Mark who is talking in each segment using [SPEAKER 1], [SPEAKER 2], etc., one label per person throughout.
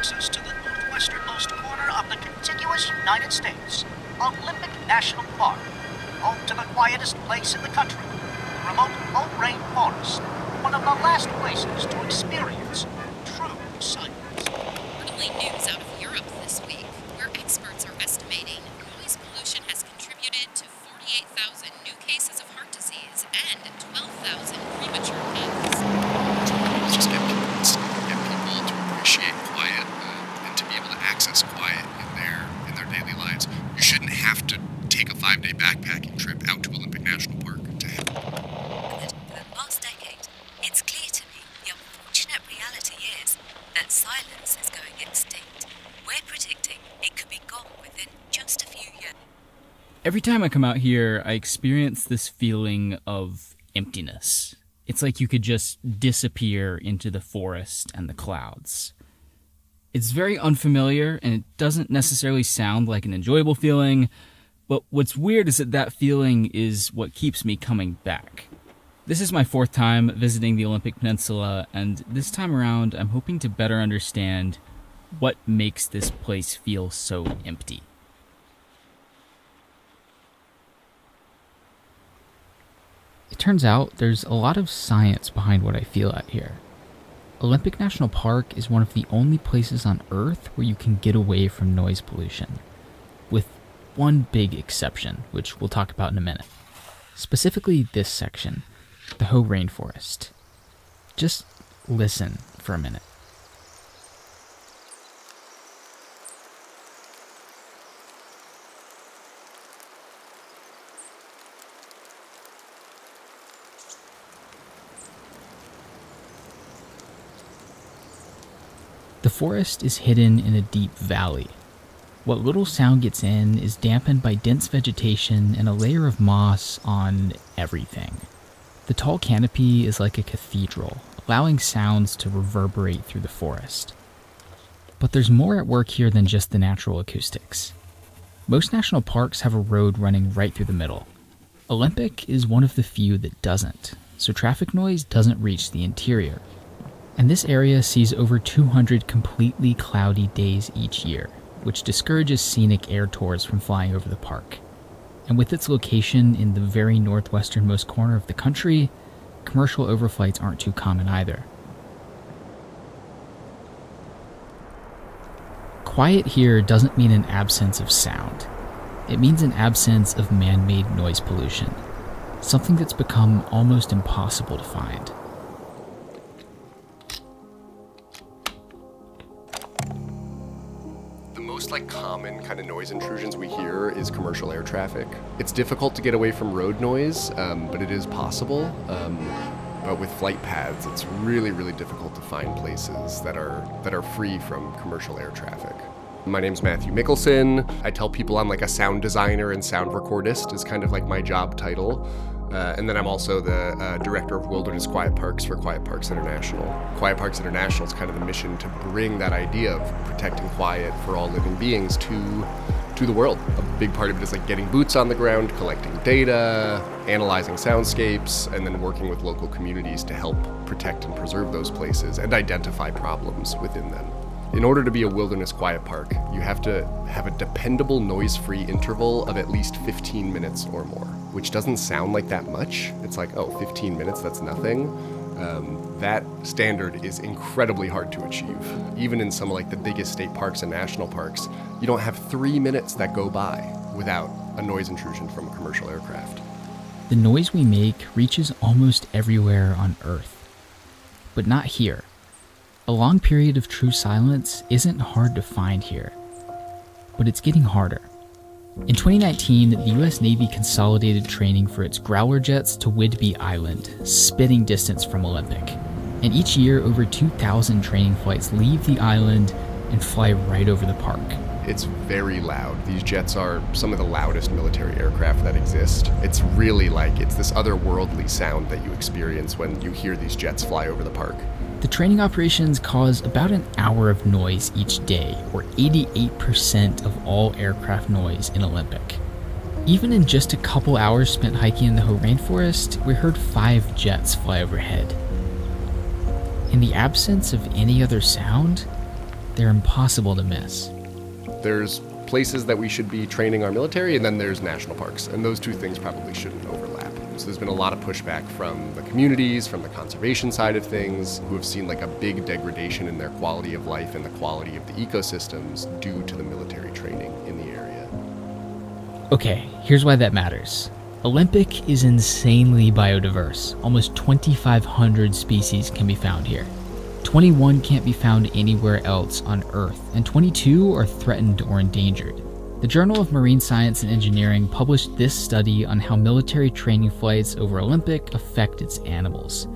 [SPEAKER 1] access to the northwesternmost corner of the contiguous United States, Olympic National Park, home to the quietest place in the country, the remote low-rain forest, one of the last places to experience true silence.
[SPEAKER 2] Early news out of Europe this week, where experts are estimating noise pollution has contributed to 48,000 new cases of heart disease and 12,000 premature deaths.
[SPEAKER 3] Just get people to appreciate quiet and to be able to access quiet in their daily lives. You shouldn't have to take a 5-day backpacking trip out to Olympic National Park to have.
[SPEAKER 4] For the last decade, it's clear to me the unfortunate reality is that silence is going extinct. We're predicting it could be gone within just a few years.
[SPEAKER 5] Every time I come out here, I experience this feeling of emptiness. It's like you could just disappear into the forest and the clouds. It's very unfamiliar, and it doesn't necessarily sound like an enjoyable feeling, but what's weird is that feeling is what keeps me coming back. This is my 4th time visiting the Olympic Peninsula, and this time around, I'm hoping to better understand what makes this place feel so empty. It turns out there's a lot of science behind what I feel out here. Olympic National Park is one of the only places on Earth where you can get away from noise pollution, with one big exception, which we'll talk about in a minute. Specifically this section, the Hoh Rainforest. Just listen for a minute. The forest is hidden in a deep valley. What little sound gets in is dampened by dense vegetation and a layer of moss on everything. The tall canopy is like a cathedral, allowing sounds to reverberate through the forest. But there's more at work here than just the natural acoustics. Most national parks have a road running right through the middle. Olympic is one of the few that doesn't, so traffic noise doesn't reach the interior. And this area sees over 200 completely cloudy days each year, which discourages scenic air tours from flying over the park. And with its location in the very northwesternmost corner of the country, commercial overflights aren't too common either. Quiet here doesn't mean an absence of sound. It means an absence of man-made noise pollution, something that's become almost impossible to find.
[SPEAKER 3] Common kind of noise intrusions we hear is commercial air traffic. It's difficult to get away from road noise, but it is possible. But with flight paths, it's really, really difficult to find places that are free from commercial air traffic. My name's Matthew Mickelson. I tell people I'm like a sound designer and sound recordist is kind of like my job title. And then I'm also the director of Wilderness Quiet Parks for Quiet Parks International. Quiet Parks International is kind of the mission to bring that idea of protecting quiet for all living beings to the world. A big part of it is like getting boots on the ground, collecting data, analyzing soundscapes, and then working with local communities to help protect and preserve those places and identify problems within them. In order to be a wilderness quiet park, you have to have a dependable noise-free interval of at least 15 minutes or more, which doesn't sound like that much. It's like, 15 minutes, that's nothing. That standard is incredibly hard to achieve. Even in some of like the biggest state parks and national parks, you don't have 3 minutes that go by without a noise intrusion from a commercial aircraft.
[SPEAKER 5] The noise we make reaches almost everywhere on Earth, but not here. A long period of true silence isn't hard to find here, but it's getting harder. In 2019, the US Navy consolidated training for its Growler jets to Whidbey Island, spitting distance from Olympic. And each year, over 2,000 training flights leave the island and fly right over the park.
[SPEAKER 3] It's very loud. These jets are some of the loudest military aircraft that exist. It's really like, it's this otherworldly sound that you experience when you hear these jets fly over the park.
[SPEAKER 5] The training operations cause about an hour of noise each day, or 88% of all aircraft noise in Olympic. Even in just a couple hours spent hiking in the Hoh Rainforest, we heard 5 jets fly overhead. In the absence of any other sound, they're impossible to miss.
[SPEAKER 3] There's places that we should be training our military, and then there's national parks, and those two things probably shouldn't overlap. So there's been a lot of pushback from the communities, from the conservation side of things, who have seen like a big degradation in their quality of life and the quality of the ecosystems due to the military training in the area.
[SPEAKER 5] Okay, here's why that matters. Olympic is insanely biodiverse. Almost 2,500 species can be found here. 21 can't be found anywhere else on Earth, and 22 are threatened or endangered. The Journal of Marine Science and Engineering published this study on how military training flights over Olympic affect its animals.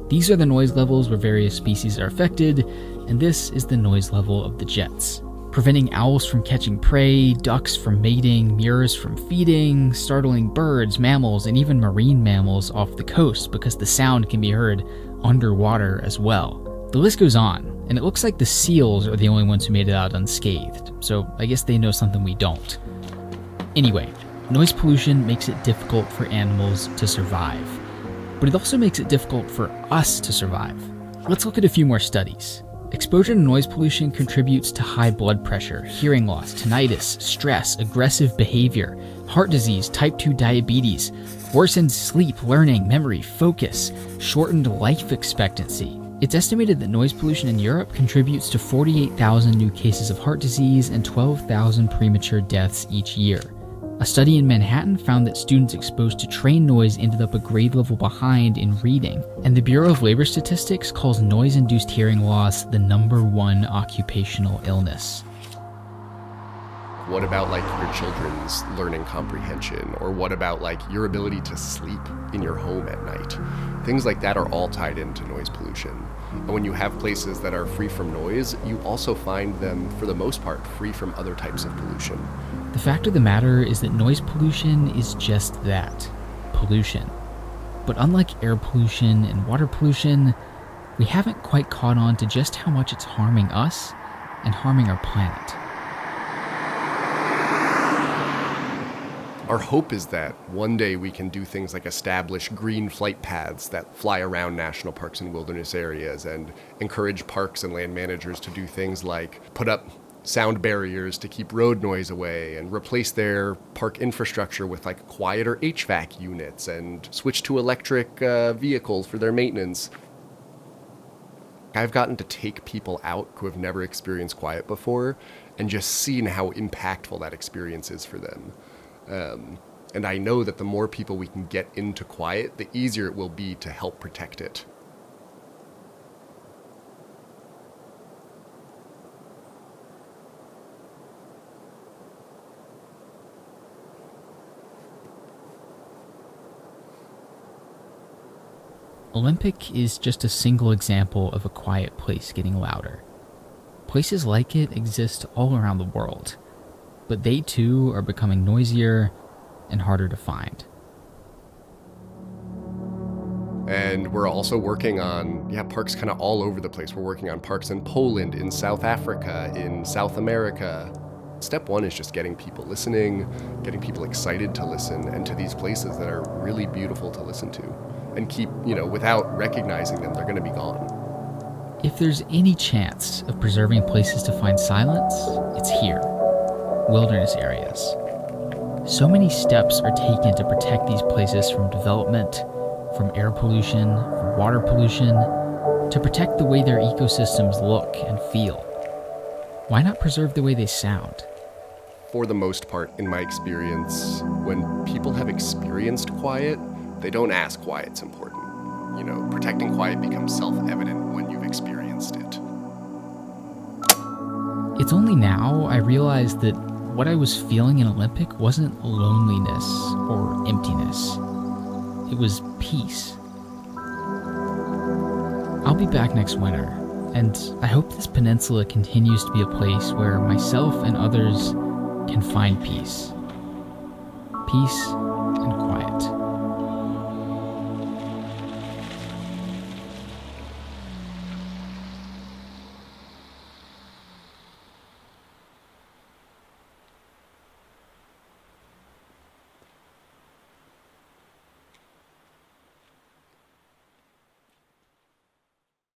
[SPEAKER 5] These are the noise levels where various species are affected, and this is the noise level of the jets. Preventing owls from catching prey, ducks from mating, murres from feeding, startling birds, mammals, and even marine mammals off the coast because the sound can be heard underwater as well. The list goes on, and it looks like the seals are the only ones who made it out unscathed, so I guess they know something we don't. Anyway, noise pollution makes it difficult for animals to survive, but it also makes it difficult for us to survive. Let's look at a few more studies. Exposure to noise pollution contributes to high blood pressure, hearing loss, tinnitus, stress, aggressive behavior, heart disease, type 2 diabetes, worsened sleep, learning, memory, focus, shortened life expectancy. It's estimated that noise pollution in Europe contributes to 48,000 new cases of heart disease and 12,000 premature deaths each year. A study in Manhattan found that students exposed to train noise ended up a grade level behind in reading, and the Bureau of Labor Statistics calls noise-induced hearing loss the #1 occupational illness.
[SPEAKER 3] What about like your children's learning comprehension? Or what about like your ability to sleep in your home at night? Things like that are all tied into noise pollution. And when you have places that are free from noise, you also find them, for the most part, free from other types of pollution.
[SPEAKER 5] The fact of the matter is that noise pollution is just that, pollution. But unlike air pollution and water pollution, we haven't quite caught on to just how much it's harming us and harming our planet.
[SPEAKER 3] Our hope is that one day we can do things like establish green flight paths that fly around national parks and wilderness areas, and encourage parks and land managers to do things like put up sound barriers to keep road noise away, and replace their park infrastructure with like quieter HVAC units, and switch to electric vehicles for their maintenance. I've gotten to take people out who have never experienced quiet before and just seen how impactful that experience is for them. And I know that the more people we can get into quiet, the easier it will be to help protect it.
[SPEAKER 5] Olympic is just a single example of a quiet place getting louder. Places like it exist all around the world, but they too are becoming noisier and harder to find.
[SPEAKER 3] And we're also working on, parks kind of all over the place. We're working on parks in Poland, in South Africa, in South America. Step one is just getting people listening, getting people excited to listen, and to these places that are really beautiful to listen to. And keep, without recognizing them, they're going to be gone.
[SPEAKER 5] If there's any chance of preserving places to find silence, it's here. Wilderness areas. So many steps are taken to protect these places from development, from air pollution, from water pollution, to protect the way their ecosystems look and feel. Why not preserve the way they sound?
[SPEAKER 3] For the most part, in my experience, when people have experienced quiet, they don't ask why it's important. Protecting quiet becomes self-evident when you've experienced it.
[SPEAKER 5] It's only now I realize that what I was feeling in Olympic wasn't loneliness or emptiness. It was peace. I'll be back next winter, and I hope this peninsula continues to be a place where myself and others can find peace. Peace and quiet.